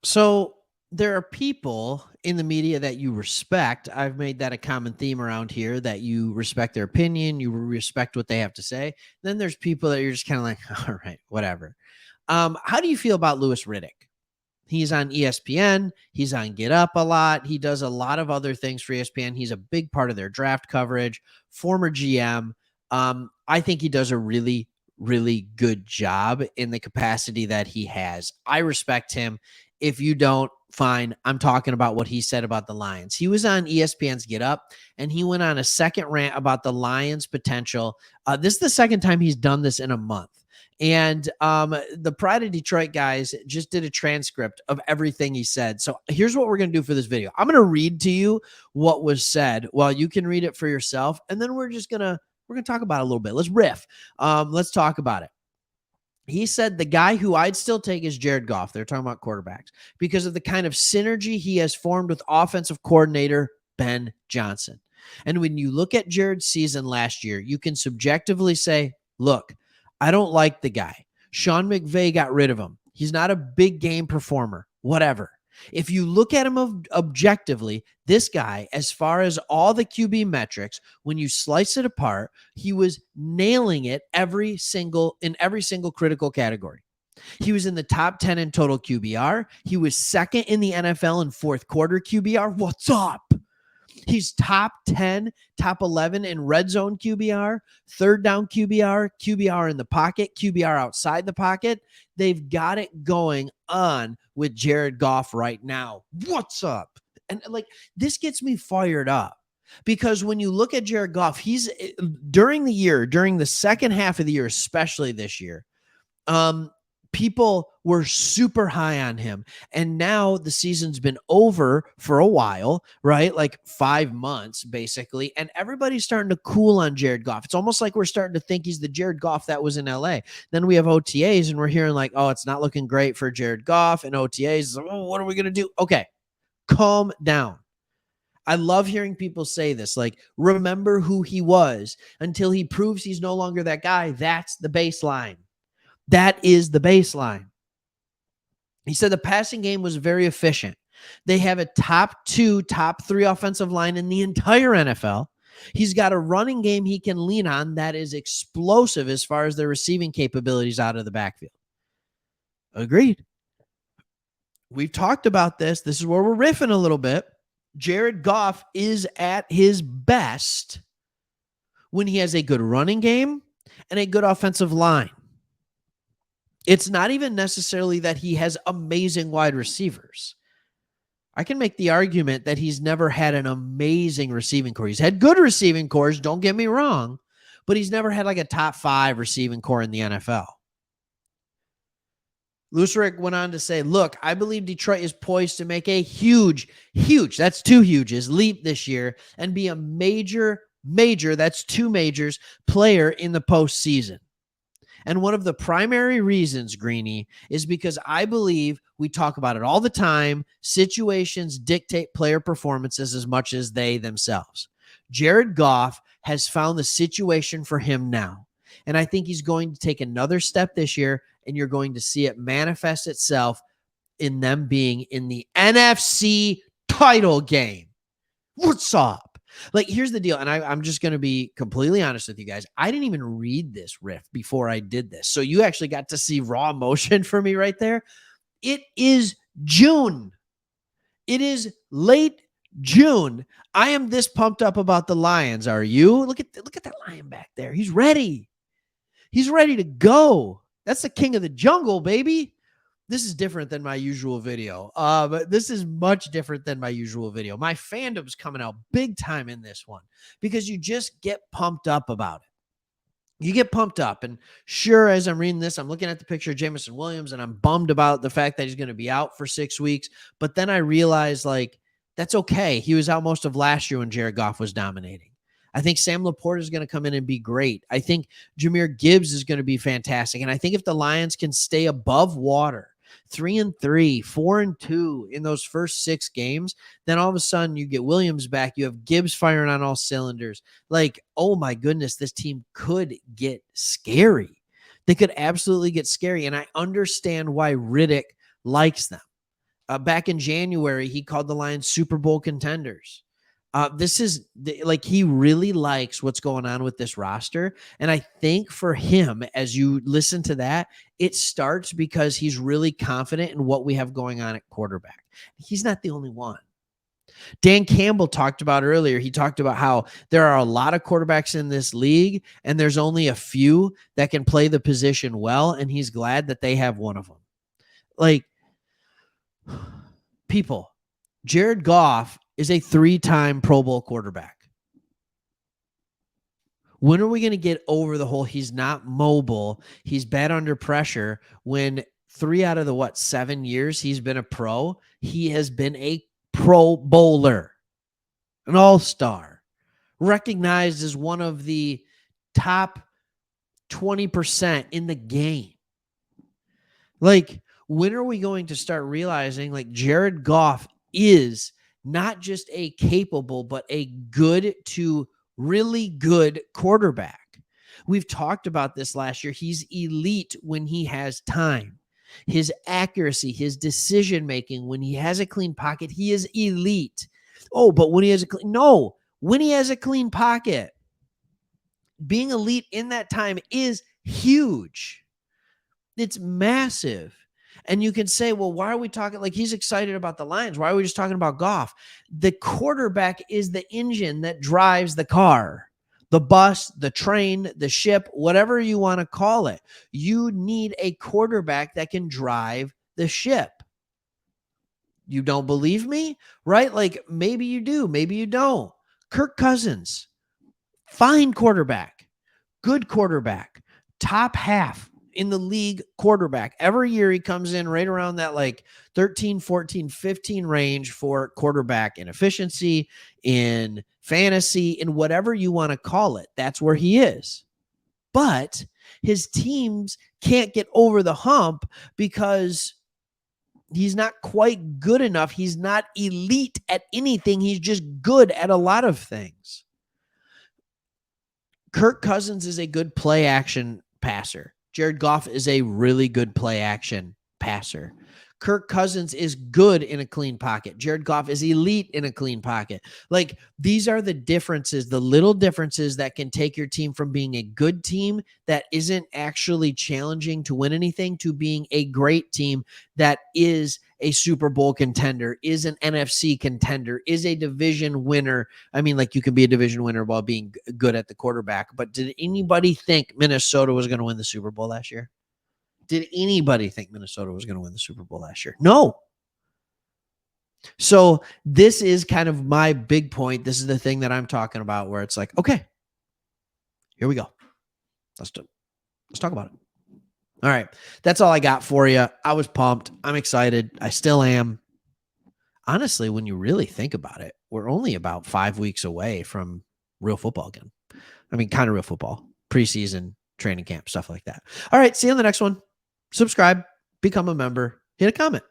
So there are people in the media that you respect. I've made that a common theme around here that you respect their opinion, you respect what they have to say. Then there's people that you're just kind of like, all right, whatever. How do you feel about Lewis Riddick? He's on ESPN. He's on Get Up a lot. He does a lot of other things for ESPN. He's a big part of their draft coverage. Former GM. I think he does a really, really good job in the capacity that he has. I respect him. If you don't, fine. I'm talking about what he said about the Lions. He was on ESPN's Get Up, and he went on a second rant about the Lions' potential. This is the second time he's done this in a month. And the Pride of Detroit guys just did a transcript of everything he said. So here's what we're going to do for this video. I'm going to read to you what was said while you can read it for yourself. And then we're going to talk about it a little bit. Let's riff. Let's talk about it. He said the guy who I'd still take is Jared Goff. They're talking about quarterbacks because of the kind of synergy he has formed with offensive coordinator Ben Johnson. And when you look at Jared's season last year, you can subjectively say, look, I don't like the guy. Sean McVay got rid of him. He's not a big game performer, whatever. If you look at him objectively, this guy, as far as all the QB metrics, when you slice it apart, he was nailing it in every single critical category. He was in the top 10 in total QBR. He was second in the NFL in fourth quarter QBR. What's up? He's top 10, top 11 in red zone QBR, third down QBR, QBR in the pocket, QBR outside the pocket. They've got it going on with Jared Goff right now. What's up? And like, this gets me fired up because when you look at Jared Goff, he's during the second half of the year, especially this year, people were super high on him. And now the season's been over for a while, right? Like 5 months, basically. And everybody's starting to cool on Jared Goff. It's almost like we're starting to think he's the Jared Goff that was in LA. Then we have OTAs and we're hearing like, oh, it's not looking great for Jared Goff. And OTAs, oh, what are we going to do? Okay, calm down. I love hearing people say this, like, remember who he was until he proves he's no longer that guy. That's the baseline. That is the baseline. He said the passing game was very efficient. They have a top 2, top 3 offensive line in the entire NFL. He's got a running game he can lean on that is explosive as far as their receiving capabilities out of the backfield. Agreed. We've talked about this. This is where we're riffing a little bit. Jared Goff is at his best when he has a good running game and a good offensive line. It's not even necessarily that he has amazing wide receivers. I can make the argument that he's never had an amazing receiving core. He's had good receiving cores, don't get me wrong, but he's never had like a top 5 receiving core in the NFL. Lewis Riddick went on to say, look, I believe Detroit is poised to make a huge, that's 2 huges, leap this year and be a major, that's 2 majors, player in the postseason. And one of the primary reasons, Greeny, is because I believe we talk about it all the time. Situations dictate player performances as much as they themselves. Jared Goff has found the situation for him now. And I think he's going to take another step this year, and you're going to see it manifest itself in them being in the NFC title game. What's up? Like, here's the deal, and I'm just going to be completely honest with you guys. I didn't even read this riff before I did this. So you actually got to see raw emotion for me right there. It is June. It is late June. I am this pumped up about the Lions. Are you? Look at that lion back there. He's ready. He's ready to go. That's the king of the jungle, baby. This is different than my usual video. But this is much different than my usual video. My fandom's coming out big time in this one because you just get pumped up about it. You get pumped up. And sure, as I'm reading this, I'm looking at the picture of Jameson Williams and I'm bummed about the fact that he's going to be out for 6 weeks. But then I realized, like, that's okay. He was out most of last year when Jared Goff was dominating. I think Sam Laporta is going to come in and be great. I think Jahmyr Gibbs is going to be fantastic. And I think if the Lions can stay above water, 3-3, 4-2 in those first 6 games, then all of a sudden you get Williams back. You have Gibbs firing on all cylinders. Like, oh my goodness, this team could get scary. They could absolutely get scary. And I understand why Riddick likes them. Back in January, he called the Lions Super Bowl contenders. This is like he really likes what's going on with this roster. And I think for him, as you listen to that, it starts because he's really confident in what we have going on at quarterback. He's not the only one. Dan Campbell talked about earlier. He talked about how there are a lot of quarterbacks in this league, and there's only a few that can play the position well. And he's glad that they have one of them. Like, people, Jared Goff is a 3-time Pro Bowl quarterback. When are we going to get over the whole he's not mobile, he's bad under pressure, when 3 out of the 7 years he's been a pro, he has been a Pro Bowler, an all-star, recognized as one of the top 20% in the game. Like, when are we going to start realizing like Jared Goff is not just a capable, but a good to really good quarterback? We've talked about this last year. He's elite when he has time. His accuracy, his decision-making, when he has a clean pocket, he is elite. Oh, but when he has when he has a clean pocket, being elite in that time is huge. It's massive. And you can say, well, why are we talking like he's excited about the Lions? Why are we just talking about Goff? The quarterback is the engine that drives the car, the bus, the train, the ship, whatever you want to call it. You need a quarterback that can drive the ship. You don't believe me, right? Like maybe you do, maybe you don't. Kirk Cousins, fine quarterback, good quarterback, top half in the league quarterback. Every year he comes in right around that like 13, 14, 15 range for quarterback in efficiency, in fantasy, in whatever you want to call it. That's where he is. But his teams can't get over the hump because he's not quite good enough. He's not elite at anything. He's just good at a lot of things. Kirk Cousins is a good play action passer. Jared Goff is a really good play action passer. Kirk Cousins is good in a clean pocket. Jared Goff is elite in a clean pocket. Like these are the differences, the little differences that can take your team from being a good team that isn't actually challenging to win anything to being a great team that is a Super Bowl contender, is an NFC contender, is a division winner. I mean, like you can be a division winner while being good at the quarterback. But did anybody think Minnesota was going to win the Super Bowl last year? Did anybody think Minnesota was going to win the Super Bowl last year? No. So this is kind of my big point. This is the thing that I'm talking about where it's like, okay, here we go. Let's talk about it. All right. That's all I got for you. I was pumped. I'm excited. I still am. Honestly, when you really think about it, we're only about 5 weeks away from real football again. I mean, kind of real football, preseason, training camp, stuff like that. All right. See you on the next one. Subscribe, become a member, hit a comment.